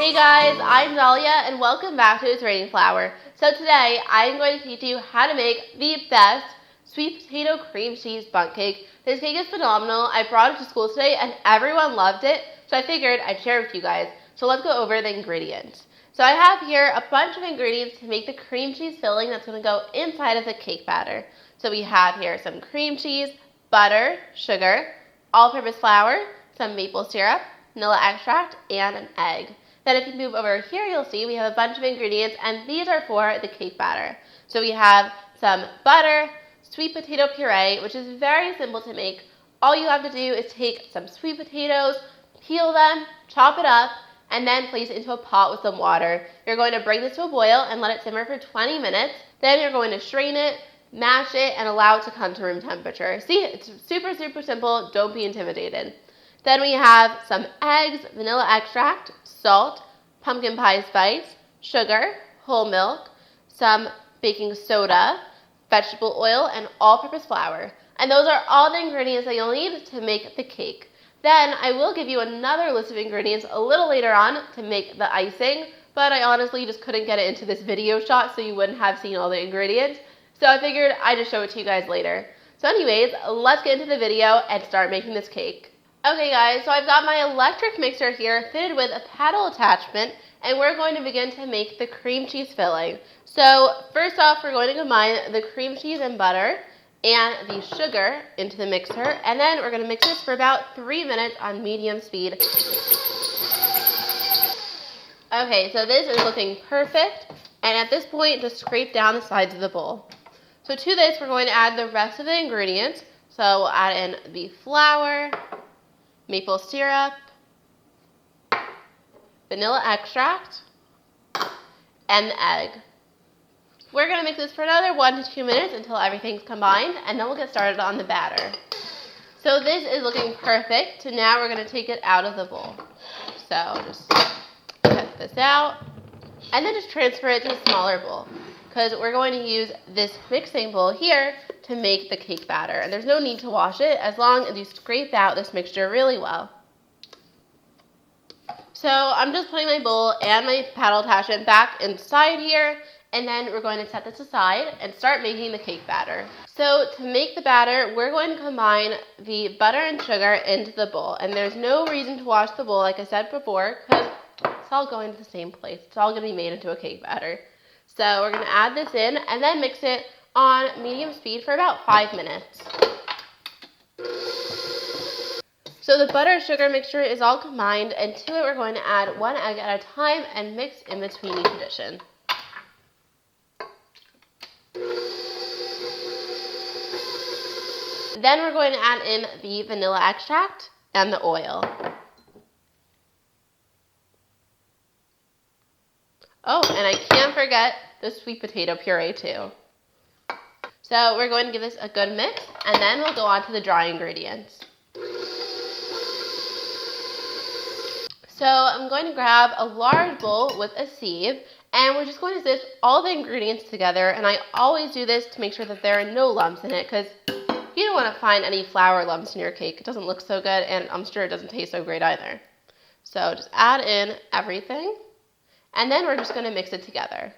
Hey guys, I'm Dalya and welcome back to It's Raining Flour. So today I'm going to teach you how to make the best sweet potato cream cheese bundt cake. This cake is phenomenal. I brought it to school today and everyone loved it, so I figured I'd share it with you guys. So let's go over the ingredients. So I have here a bunch of ingredients to make the cream cheese filling that's going to go inside of the cake batter. So we have here some cream cheese, butter, sugar, all-purpose flour, some maple syrup, vanilla extract, and an egg. Then if you move over here, you'll see we have a bunch of ingredients, and these are for the cake batter. So we have some butter, sweet potato puree, which is very simple to make. All you have to do is take some sweet potatoes, peel them, chop it up, and then place it into a pot with some water. You're going to bring this to a boil and let it simmer for 20 minutes. Then you're going to strain it, mash it, and allow it to come to room temperature. See, it's super, super simple. Don't be intimidated. Then we have some eggs, vanilla extract, salt, pumpkin pie spice, sugar, whole milk, some baking soda, vegetable oil, and all-purpose flour. And those are all the ingredients that you'll need to make the cake. Then I will give you another list of ingredients a little later on to make the icing, but I honestly just couldn't get it into this video shot so you wouldn't have seen all the ingredients. So I figured I'd just show it to you guys later. So anyways, let's get into the video and start making this cake. Okay guys, so I've got my electric mixer here fitted with a paddle attachment, and we're going to begin to make the cream cheese filling. So first off, we're going to combine the cream cheese and butter and the sugar into the mixer, and then we're going to mix this for about 3 minutes on medium speed. Okay, so this is looking perfect, and at this point, just scrape down the sides of the bowl. So to this, we're going to add the rest of the ingredients. So we'll add in the flour, maple syrup, vanilla extract, and the egg. We're going to mix this for another 1 to 2 minutes until everything's combined, and then we'll get started on the batter. So this is looking perfect. So now we're going to take it out of the bowl. So just cut this out, and then just transfer it to a smaller bowl, because we're going to use this mixing bowl here to make the cake batter. And there's no need to wash it as long as you scrape out this mixture really well. So I'm just putting my bowl and my paddle attachment back inside here, and then we're going to set this aside and start making the cake batter. So to make the batter, we're going to combine the butter and sugar into the bowl. And there's no reason to wash the bowl, like I said before, because it's all going to the same place. It's all going to be made into a cake batter. So we're going to add this in and then mix it on medium speed for about 5 minutes. So the butter sugar mixture is all combined, and to it we're going to add 1 egg at a time and mix in between each addition. Then we're going to add in the vanilla extract and the oil. Oh, and I can't forget the sweet potato puree too. So we're going to give this a good mix, and then we'll go on to the dry ingredients. So I'm going to grab a large bowl with a sieve, and we're just going to sift all the ingredients together, and I always do this to make sure that there are no lumps in it, because you don't want to find any flour lumps in your cake. It doesn't look so good, and I'm sure it doesn't taste so great either. So just add in everything, and then we're just going to mix it together.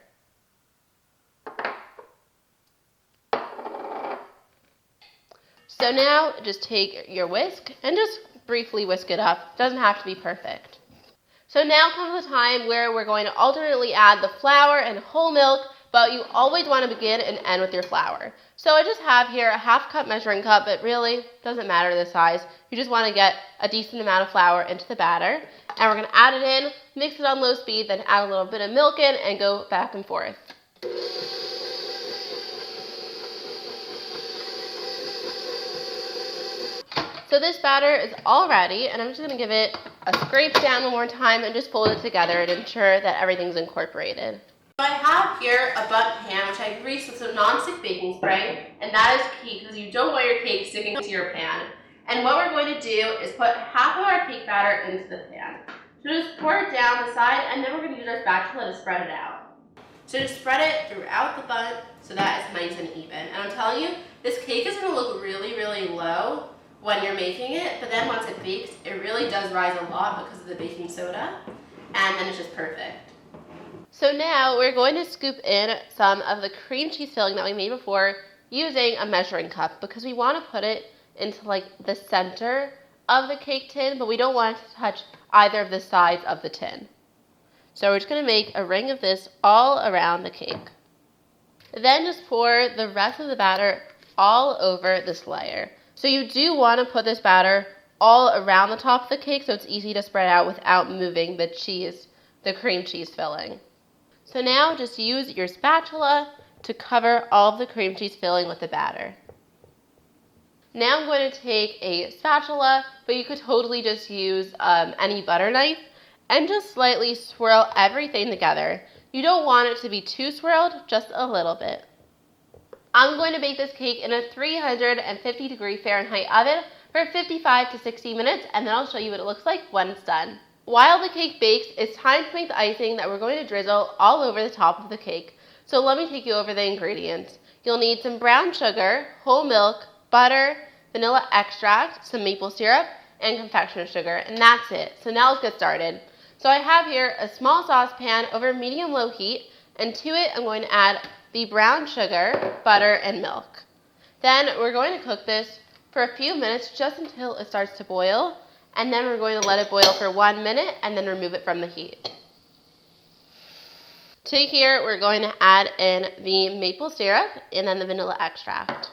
So now just take your whisk and just briefly whisk it up. It doesn't have to be perfect. So now comes the time where we're going to alternately add the flour and whole milk, but you always want to begin and end with your flour. So I just have here a 1/2 cup measuring cup. It really doesn't matter the size. You just want to get a decent amount of flour into the batter. And we're going to add it in, mix it on low speed, then add a little bit of milk in and go back and forth. So this batter is all ready, and I'm just going to give it a scrape down one more time and just fold it together to ensure that everything's incorporated. So I have here a Bundt pan, which I greased with some non-stick baking spray, and that is key because you don't want your cake sticking to your pan. And what we're going to do is put half of our cake batter into the pan. So just pour it down the side, and then we're going to use our spatula to spread it out. So just spread it throughout the Bundt so that it's nice and even. And I'm telling you, this cake is going to look really, really low when you're making it, but then once it bakes, it really does rise a lot because of the baking soda. and then it's just perfect. So now we're going to scoop in some of the cream cheese filling that we made before using a measuring cup because we want to put it into like the center of the cake tin, but we don't want it to touch either of the sides of the tin. So we're just going to make a ring of this all around the cake. Then just pour the rest of the batter all over this layer. So you do want to put this batter all around the top of the cake so it's easy to spread out without moving the cream cheese filling. So now just use your spatula to cover all of the cream cheese filling with the batter. Now I'm going to take a spatula, but you could totally just use any butter knife, and just slightly swirl everything together. You don't want it to be too swirled, just a little bit. I'm going to bake this cake in a 350-degree Fahrenheit oven for 55 to 60 minutes, and then I'll show you what it looks like when it's done. While the cake bakes, it's time to make the icing that we're going to drizzle all over the top of the cake. So let me take you over the ingredients. You'll need some brown sugar, whole milk, butter, vanilla extract, some maple syrup, and confectioner sugar, and that's it. So now let's get started. So I have here a small saucepan over medium-low heat, and to it I'm going to add the brown sugar, butter, and milk. Then we're going to cook this for a few minutes just until it starts to boil, and then we're going to let it boil for 1 minute and then remove it from the heat. To here we're going to add in the maple syrup and then the vanilla extract.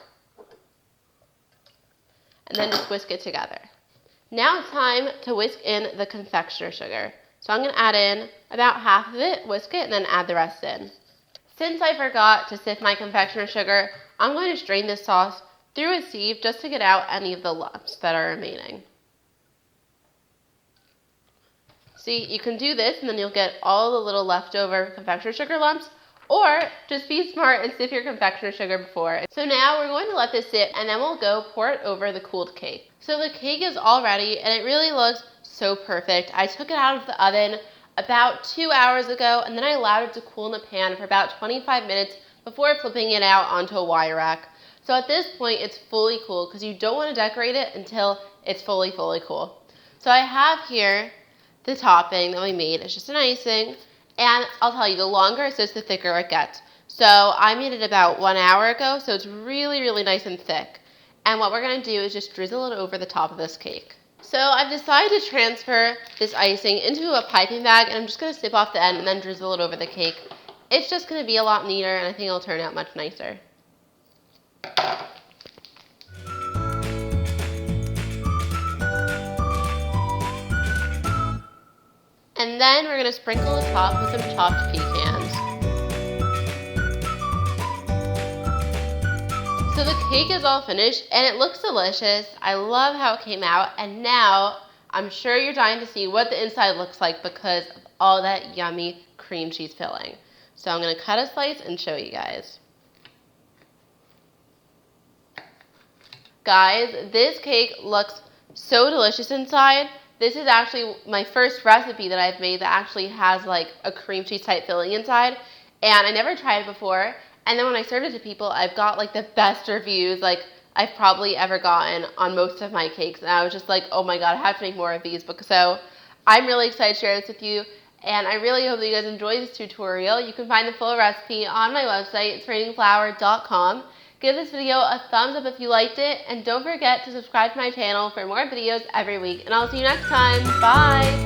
And then just whisk it together. Now it's time to whisk in the confectioner sugar. So I'm going to add in about half of it, whisk it, and then add the rest in. Since I forgot to sift my confectioner sugar, I'm going to strain this sauce through a sieve just to get out any of the lumps that are remaining. See, you can do this and then you'll get all the little leftover confectioner sugar lumps, or just be smart and sift your confectioner sugar before. So now we're going to let this sit and then we'll go pour it over the cooled cake. So the cake is all ready and it really looks so perfect. I took it out of the oven about 2 hours ago and then I allowed it to cool in the pan for about 25 minutes before flipping it out onto a wire rack. So at this point it's fully cool because you don't want to decorate it until it's fully cool. So I have here the topping that we made. It's just an icing. And I'll tell you, the longer it sits, the thicker it gets. So I made it about 1 hour ago, so it's really nice and thick. And what we're going to do is just drizzle it over the top of this cake. So I've decided to transfer this icing into a piping bag, and I'm just going to snip off the end and then drizzle it over the cake. It's just going to be a lot neater, and I think it'll turn out much nicer. And then we're going to sprinkle the top with some chopped pecans. So the cake is all finished and it looks delicious. I love how it came out, and now I'm sure you're dying to see what the inside looks like because of all that yummy cream cheese filling. So I'm going to cut a slice and show you guys. Guys, this cake looks so delicious inside. This is actually my first recipe that I've made that actually has like a cream cheese type filling inside, and I never tried it before. And then when I served it to people, I've got like the best reviews like I've probably ever gotten on most of my cakes, and I was just like, oh my god, I have to make more of these. So I'm really excited to share this with you, and I really hope that you guys enjoy this tutorial. You can find the full recipe on my website. It's rainingflower.com. Give this video a thumbs up if you liked it, and don't forget to subscribe to my channel for more videos every week. And I'll see you next time. Bye!